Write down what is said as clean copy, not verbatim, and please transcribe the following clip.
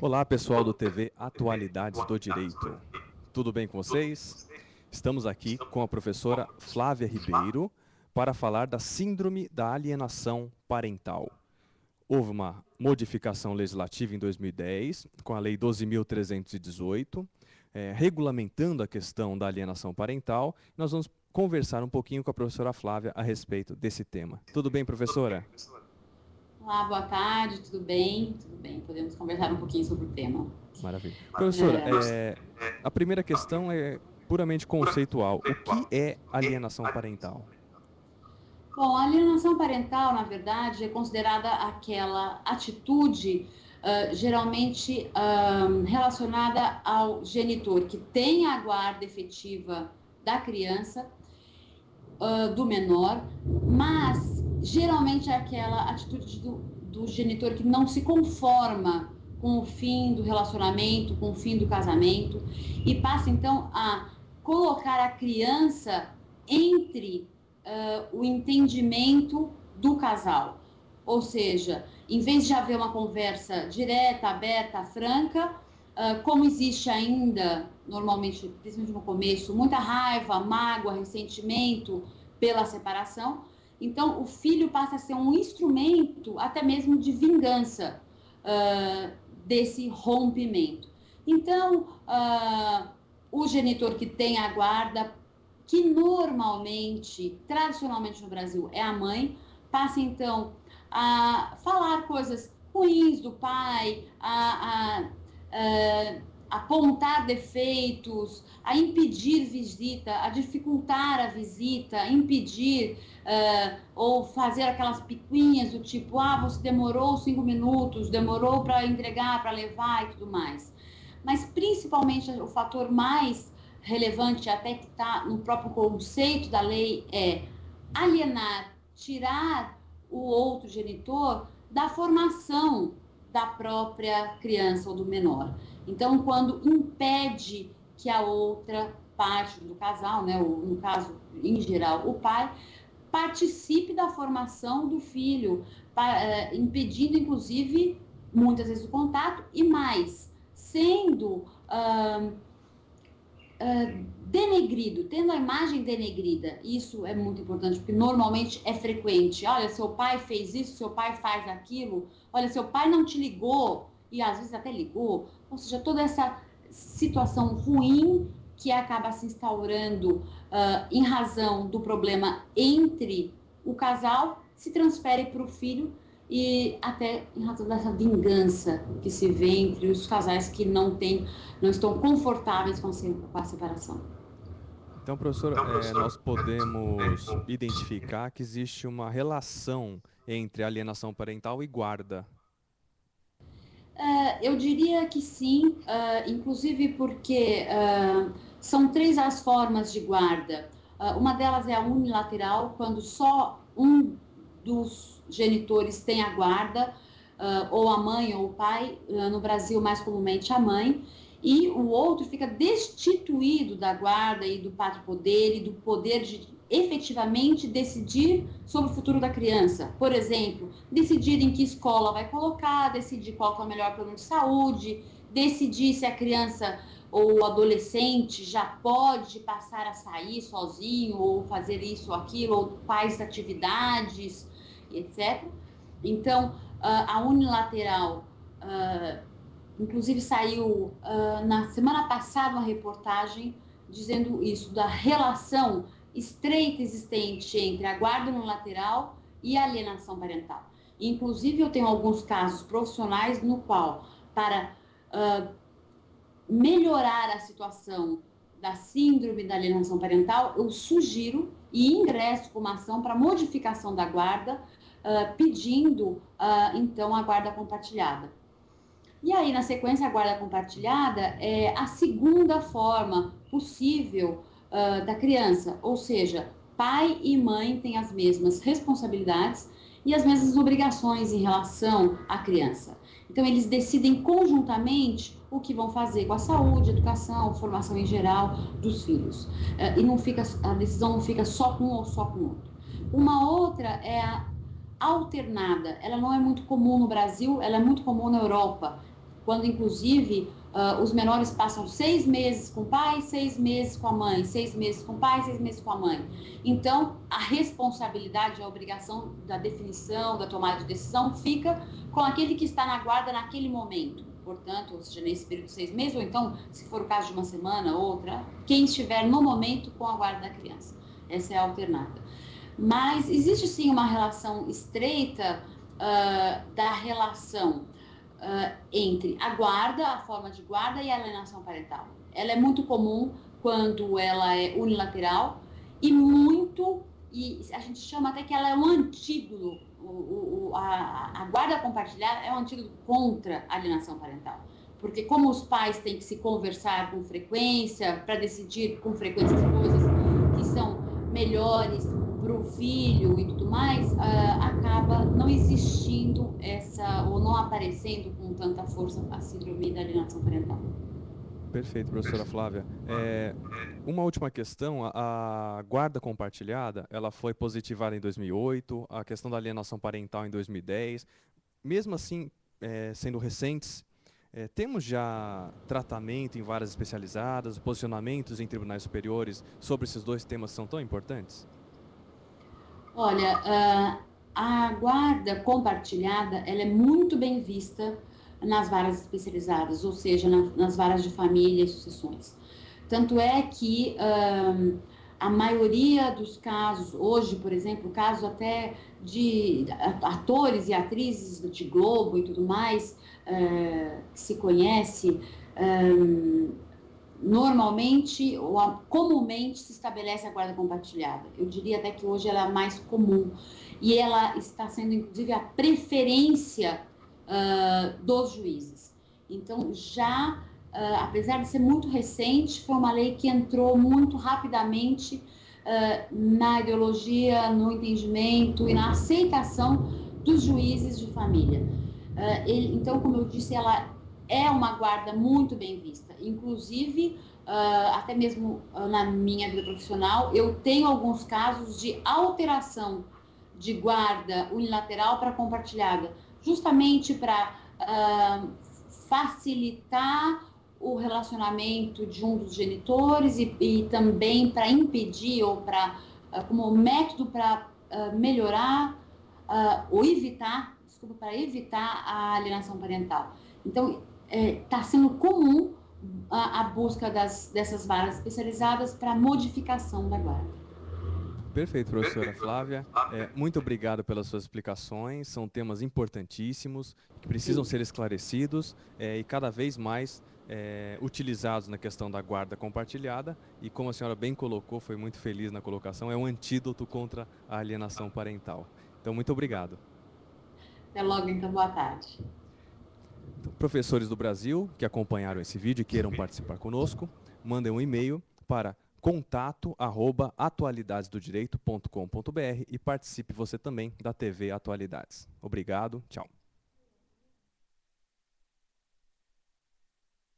Olá, pessoal do TV Atualidades do Direito. Tudo bem com vocês? Estamos aqui com a professora Flávia Ribeiro para falar da Síndrome da Alienação Parental. Houve uma modificação legislativa em 2010, com a Lei 12.318, regulamentando a questão da alienação parental. Nós vamos conversar um pouquinho com a professora Flávia a respeito desse tema. Tudo bem, professora? Olá, boa tarde, tudo bem? Tudo bem, podemos conversar um pouquinho sobre o tema. Maravilha. Professora, a primeira questão é puramente conceitual. O que é alienação parental? Bom, a alienação parental, na verdade, é considerada aquela atitude geralmente relacionada ao genitor que tem a guarda efetiva da criança, do menor, mas geralmente é aquela atitude do genitor que não se conforma com o fim do relacionamento, com o fim do casamento, e passa então a colocar a criança entre o entendimento do casal. Ou seja, em vez de haver uma conversa direta, aberta, franca, como existe ainda, normalmente, principalmente no começo, muita raiva, mágoa, ressentimento pela separação, então o filho passa a ser um instrumento até mesmo de vingança desse rompimento. Então, o genitor que tem a guarda, que normalmente, tradicionalmente no Brasil, é a mãe, passa então a falar coisas ruins do pai, a apontar defeitos, a impedir visita, a dificultar a visita, a impedir ou fazer aquelas picuinhas do tipo, você demorou 5 minutos, demorou para entregar, para levar e tudo mais. Mas principalmente o fator mais relevante, até que está no próprio conceito da lei, é alienar, tirar o outro genitor da formação da própria criança ou do menor. Então, quando impede que a outra parte do casal, né, ou no caso, em geral, o pai, participe da formação do filho, impedindo, inclusive, muitas vezes o contato, e mais, sendo denegrido, tendo a imagem denegrida. Isso é muito importante, porque normalmente é frequente. Olha, seu pai fez isso, seu pai faz aquilo, olha, seu pai não te ligou, e às vezes até ligou. Ou seja, toda essa situação ruim que acaba se instaurando em razão do problema entre o casal, se transfere para o filho, e até em razão dessa vingança que se vê entre os casais que não estão confortáveis com a separação. Então, professora, nós podemos identificar que existe uma relação entre alienação parental e guarda. Eu diria que sim, inclusive porque são 3 as formas de guarda. Uma delas é a unilateral, quando só um dos genitores tem a guarda, ou a mãe ou o pai, no Brasil mais comumente a mãe, e o outro fica destituído da guarda e do paterpoder e do poder de efetivamente decidir sobre o futuro da criança. Por exemplo, decidir em que escola vai colocar, decidir qual é o melhor plano de saúde, decidir se a criança ou o adolescente já pode passar a sair sozinho, ou fazer isso ou aquilo, ou quais atividades, etc. Então, a unilateral, inclusive saiu na semana passada uma reportagem dizendo isso, da relação estreita existente entre a guarda unilateral e a alienação parental. Inclusive, eu tenho alguns casos profissionais no qual, para melhorar a situação da síndrome da alienação parental, eu sugiro e ingresso com uma ação para modificação da guarda, pedindo, então, a guarda compartilhada. E aí, na sequência, a guarda compartilhada é a segunda forma possível da criança, ou seja, pai e mãe têm as mesmas responsabilidades e as mesmas obrigações em relação à criança. Então, eles decidem conjuntamente o que vão fazer com a saúde, educação, formação em geral dos filhos. E não fica, a decisão não fica só com um ou só com o outro. Uma outra é a alternada. Ela não é muito comum no Brasil, ela é muito comum na Europa. quando inclusive os menores passam 6 meses com o pai, 6 meses com a mãe, 6 meses com o pai, 6 meses com a mãe. Então, a responsabilidade, a obrigação da definição, da tomada de decisão, fica com aquele que está na guarda naquele momento. Portanto, ou seja, nesse período de 6 meses, ou então, se for o caso de uma semana, outra, quem estiver no momento com a guarda da criança. Essa é a alternada. Mas existe sim uma relação estreita da relação entre a guarda, a forma de guarda e a alienação parental. Ela é muito comum quando ela é unilateral e a gente chama até que ela é um antídoto, a guarda compartilhada é um antídoto contra a alienação parental. Porque como os pais têm que se conversar com frequência, para decidir com frequência as coisas que são melhores para o filho e tudo mais, acaba não existindo ou não aparecendo com tanta força a síndrome da alienação parental. Perfeito, professora Flávia. Uma última questão, a guarda compartilhada, ela foi positivada em 2008, a questão da alienação parental em 2010. Mesmo assim, sendo recentes, temos já tratamento em varas especializadas, posicionamentos em tribunais superiores sobre esses dois temas que são tão importantes? Olha, a guarda compartilhada, ela é muito bem vista nas varas especializadas, ou seja, nas varas de família e sucessões. Tanto é que a maioria dos casos, hoje, por exemplo, casos até de atores e atrizes de Globo e tudo mais, que se conhece, normalmente ou comumente se estabelece a guarda compartilhada. Eu diria até que hoje ela é mais comum e ela está sendo inclusive a preferência dos juízes. Então já, apesar de ser muito recente, foi uma lei que entrou muito rapidamente na ideologia, no entendimento e na aceitação dos juízes de família. Então, como eu disse, ela é uma guarda muito bem vista. Inclusive, até mesmo na minha vida profissional, eu tenho alguns casos de alteração de guarda unilateral para compartilhada, justamente para facilitar o relacionamento de um dos genitores e também para impedir ou como método para melhorar ou evitar, para evitar a alienação parental. Então, está sendo comum a busca dessas varas especializadas para modificação da guarda. Perfeito, professora Flávia. Muito obrigado pelas suas explicações. São temas importantíssimos, que precisam ser esclarecidos e cada vez mais utilizados na questão da guarda compartilhada. E como a senhora bem colocou, foi muito feliz na colocação, é um antídoto contra a alienação parental. Então, muito obrigado. Até logo, então, boa tarde. Então, professores do Brasil que acompanharam esse vídeo e queiram participar conosco, mandem um e-mail para contato@atualidadesdodireito.com.br e participe você também da TV Atualidades. Obrigado, tchau.